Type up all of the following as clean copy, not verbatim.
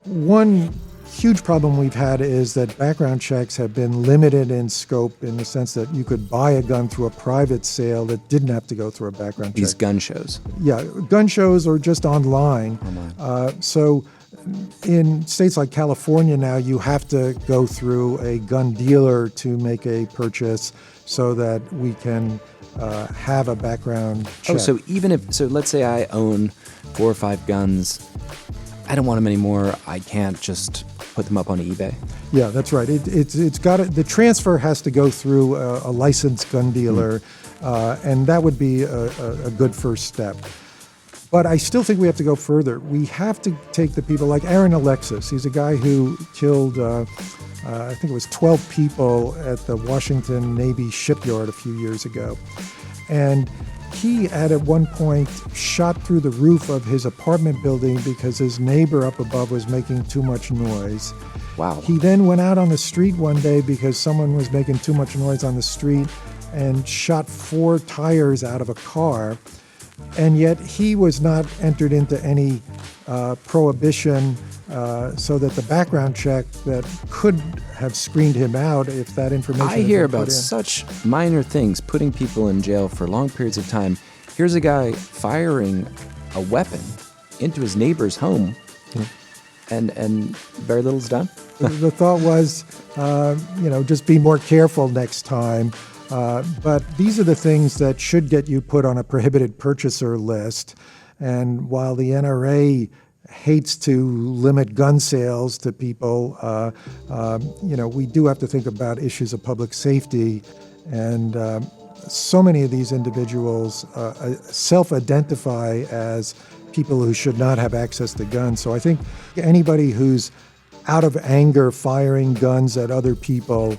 One huge problem we've had is that background checks have been limited in scope in the sense that you could buy a gun through a private sale that didn't have to go through a background check. These gun shows. Yeah, gun shows or just online. So in states like California now, you have to go through a gun dealer to make a purchase so that we can have a background check. Oh, so let's say I own 4 or 5 guns, I don't want them anymore, I can't just put them up on eBay? Yeah, that's right. It's got the transfer has to go through a licensed gun dealer, and that would be a good first step. But I still think we have to go further. We have to take the people like Aaron Alexis. He's a guy who killed, I think it was 12 people at the Washington Navy shipyard a few years ago. And he at one point shot through the roof of his apartment building because his neighbor up above was making too much noise. Wow. He then went out on the street one day because someone was making too much noise on the street and shot 4 tires out of a car. And yet he was not entered into any prohibition so that the background check that could have screened him out if that information I hear about such minor things, putting people in jail for long periods of time. Here's a guy firing a weapon into his neighbor's home, and very little's done. The thought was, just be more careful next time. But these are the things that should get you put on a prohibited purchaser list. And while the NRA hates to limit gun sales to people, we do have to think about issues of public safety. And so many of these individuals self-identify as people who should not have access to guns. So I think anybody who's out of anger firing guns at other people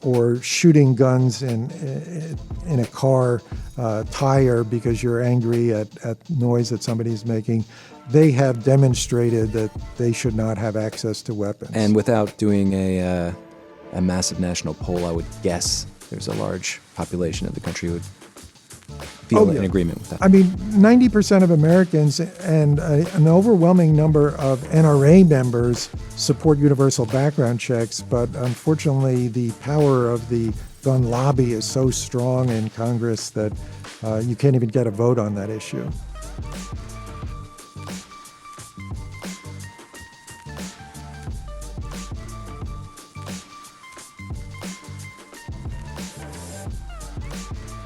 or shooting guns in a car tire because you're angry at noise that somebody's making, they have demonstrated that they should not have access to weapons. And without doing a massive national poll, I would guess there's a large population of the country who would feel in agreement with that. I mean, 90% of Americans and an overwhelming number of NRA members support universal background checks, but unfortunately the power of the gun lobby is so strong in Congress that you can't even get a vote on that issue.